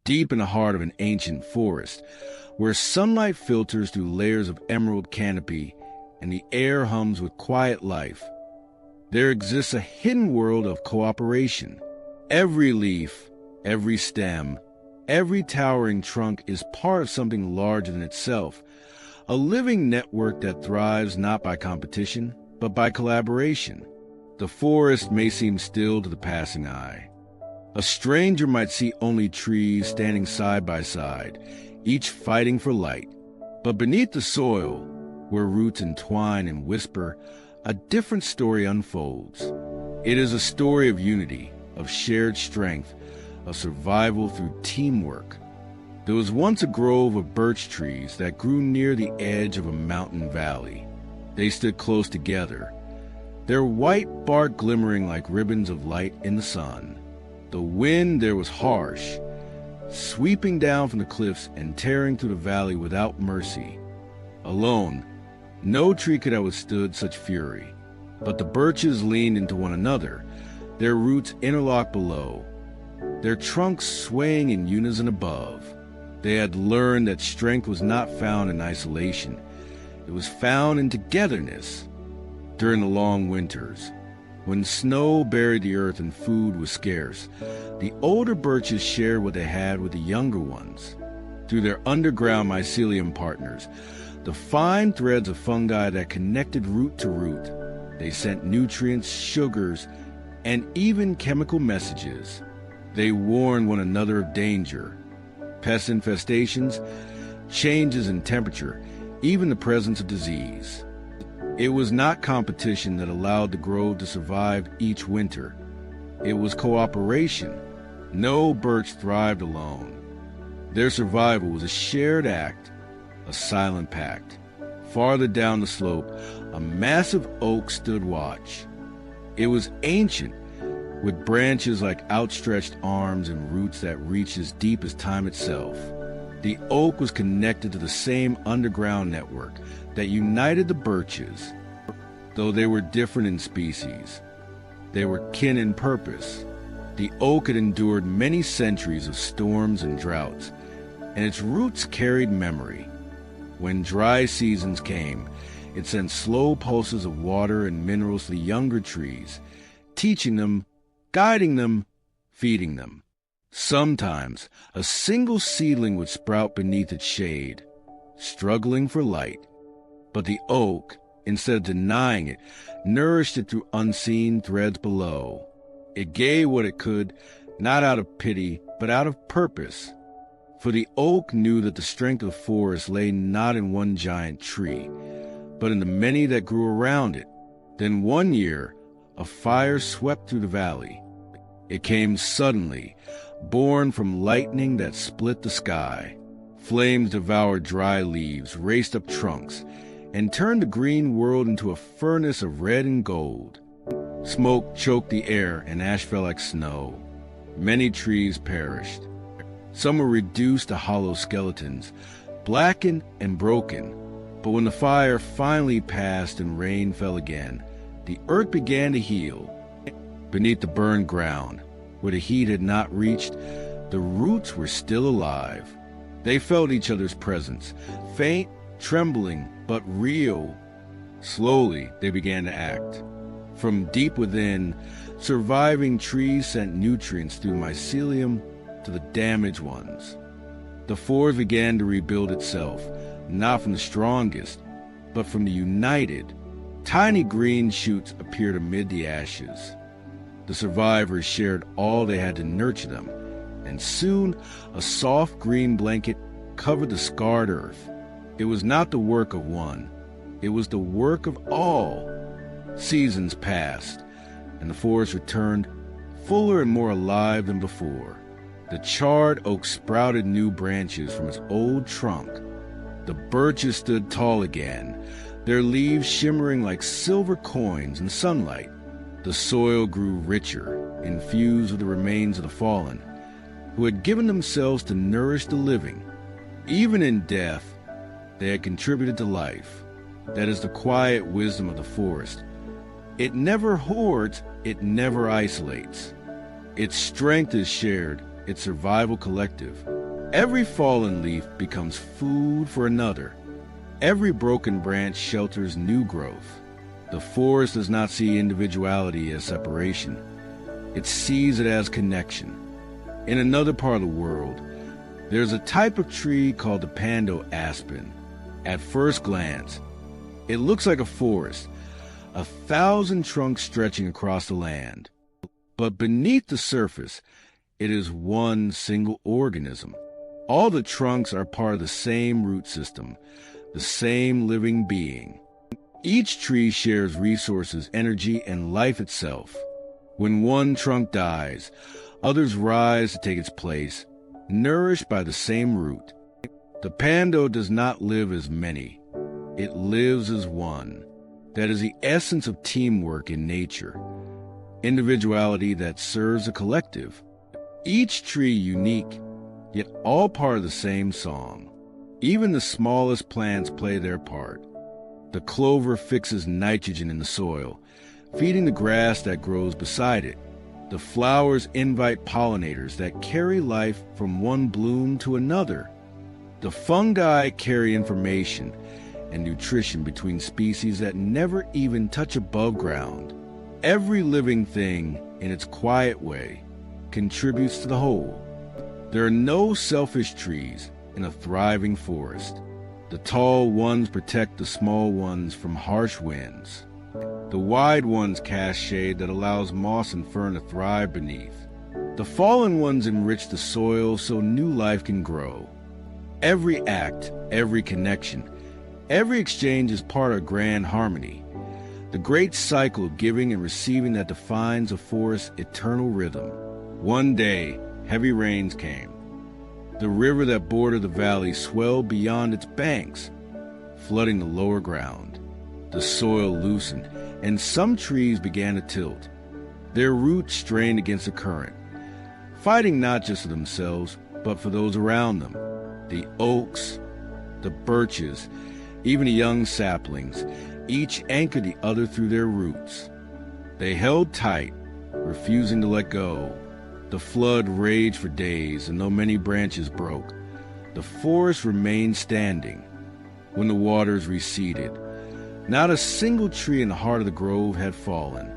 deep in the heart of an ancient forest, where sunlight filters through layers of emerald canopy and the air hums with quiet life, there exists a hidden world of cooperation. Every leaf, every stem, every towering trunk is part of something larger than itself, a living network that thrives not by competition, but by collaboration. The forest may seem still to the passing eye. A stranger might see only trees standing side by side, each fighting for light. But beneath the soil, where roots entwine and whisper, a different story unfolds. It is a story of unity, of shared strength, of survival through teamwork. There was once a grove of birch trees that grew near the edge of a mountain valley. They stood close together, their white bark glimmering like ribbons of light in the sun. The wind there was harsh, sweeping down from the cliffs and tearing through the valley without mercy. Alone, no tree could have withstood such fury, but the birches leaned into one another, their roots interlocked below, their trunks swaying in unison above. They had learned that strength was not found in isolation. It was found in togetherness. During the long winters, when snow buried the earth and food was scarce, the older birches shared what they had with the younger ones. Through their underground mycelium partners, the fine threads of fungi that connected root to root, they sent nutrients, sugars, and even chemical messages. They warned one another of danger, pest infestations, changes in temperature, even the presence of disease. It was not competition that allowed the grove to survive each winter. It was cooperation. No birch thrived alone. Their survival was a shared act, a silent pact. Farther down the slope, a massive oak stood watch. It was ancient, with branches like outstretched arms and roots that reached as deep as time itself. The oak was connected to the same underground network that united the birches. Though they were different in species, they were kin in purpose. The oak had endured many centuries of storms and droughts, and its roots carried memory. When dry seasons came, it sent slow pulses of water and minerals to the younger trees, teaching them, guiding them, feeding them. Sometimes a single seedling would sprout beneath its shade, struggling for light. But the oak, instead of denying it, nourished it through unseen threads below. It gave what it could, not out of pity, but out of purpose. For the oak knew that the strength of the forest lay not in one giant tree, but in the many that grew around it. Then one year, a fire swept through the valley. It came suddenly, born from lightning that split the sky. Flames devoured dry leaves, raced up trunks, and turned the green world into a furnace of red and gold. Smoke choked the air, and ash fell like snow. Many trees perished. Some were reduced to hollow skeletons, blackened and broken. But when the fire finally passed and rain fell again, the earth began to heal. Beneath the burned ground, where the heat had not reached, the roots were still alive. They felt each other's presence, faint, trembling, but real. Slowly, they began to act. From deep within, surviving trees sent nutrients through mycelium to the damaged ones. The forest began to rebuild itself, not from the strongest, but from the united. Tiny green shoots appeared amid the ashes. The survivors shared all they had to nurture them, and soon a soft green blanket covered the scarred earth. It was not the work of one. It was the work of all. Seasons passed, and the forest returned fuller and more alive than before. The charred oak sprouted new branches from its old trunk. The birches stood tall again, their leaves shimmering like silver coins in sunlight. The soil grew richer, infused with the remains of the fallen, who had given themselves to nourish the living. Even in death, they had contributed to life. That is the quiet wisdom of the forest. It never hoards, it never isolates. Its strength is shared, its survival collective. Every fallen leaf becomes food for another. Every broken branch shelters new growth. The forest does not see individuality as separation. It sees it as connection. In another part of the world, there's a type of tree called the pando aspen. At first glance, it looks like a forest, 1,000 trunks stretching across the land. But beneath the surface, it is one single organism. All the trunks are part of the same root system, the same living being. Each tree shares resources, energy, and life itself. When one trunk dies, others rise to take its place, nourished by the same root. The pando does not live as many. It lives as one. That is the essence of teamwork in nature. Individuality that serves a collective. Each tree unique, yet all part of the same song. Even the smallest plants play their part. The clover fixes nitrogen in the soil, feeding the grass that grows beside it. The flowers invite pollinators that carry life from one bloom to another. The fungi carry information and nutrition between species that never even touch above ground. Every living thing, in its quiet way, contributes to the whole. There are no selfish trees in a thriving forest. The tall ones protect the small ones from harsh winds. The wide ones cast shade that allows moss and fern to thrive beneath. The fallen ones enrich the soil so new life can grow. Every act, every connection, every exchange is part of grand harmony, the great cycle of giving and receiving that defines a forest's eternal rhythm. One day, heavy rains came. The river that bordered the valley swelled beyond its banks, flooding the lower ground. The soil loosened, and some trees began to tilt. Their roots strained against the current, fighting not just for themselves, but for those around them. The oaks, the birches, even the young saplings, each anchored the other through their roots. They held tight, refusing to let go. The flood raged for days, and though many branches broke, the forest remained standing. When the waters receded, not a single tree in the heart of the grove had fallen.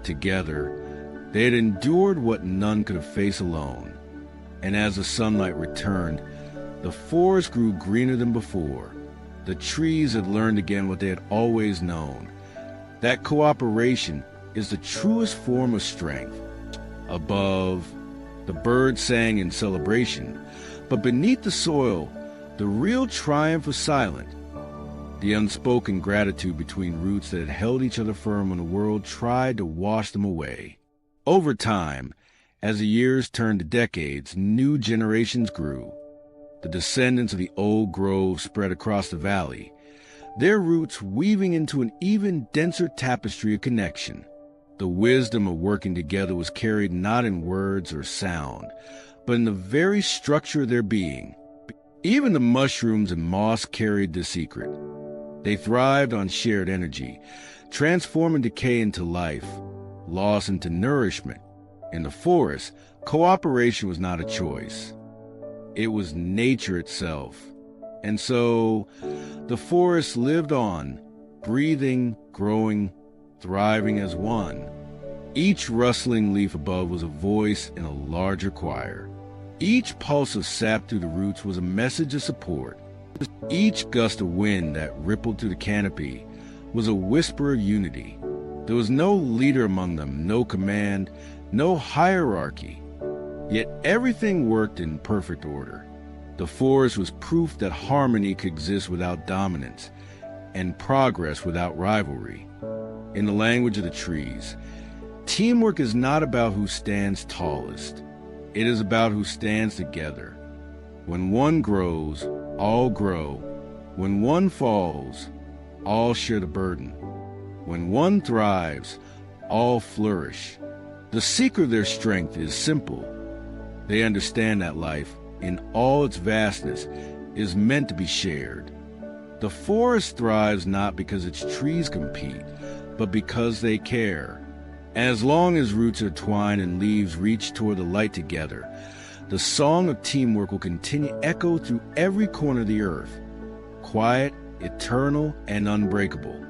Together, they had endured what none could have faced alone. And as the sunlight returned, the forest grew greener than before. The trees had learned again what they had always known, that cooperation is the truest form of strength. Above, the birds sang in celebration, but beneath the soil, the real triumph was silent. The unspoken gratitude between roots that had held each other firm when the world tried to wash them away. Over time, as the years turned to decades, new generations grew. The descendants of the old grove spread across the valley, their roots weaving into an even denser tapestry of connection. The wisdom of working together was carried not in words or sound, but in the very structure of their being. Even the mushrooms and moss carried the secret. They thrived on shared energy, transforming decay into life, loss into nourishment. In the forest, cooperation was not a choice. It was nature itself. And so, the forest lived on, breathing, growing, thriving as one. Each rustling leaf above was a voice in a larger choir. Each pulse of sap through the roots was a message of support. Each gust of wind that rippled through the canopy was a whisper of unity. There was no leader among them, no command, no hierarchy. Yet everything worked in perfect order. The forest was proof that harmony could exist without dominance, and progress without rivalry. In the language of the trees, teamwork is not about who stands tallest. It is about who stands together. When one grows, all grow. When one falls, all share the burden. When one thrives, all flourish. The secret of their strength is simple. They understand that life, in all its vastness, is meant to be shared. The forest thrives not because its trees compete, but because they care. As long as roots are twined and leaves reach toward the light together, the song of teamwork will continue to echo through every corner of the earth, quiet, eternal, and unbreakable.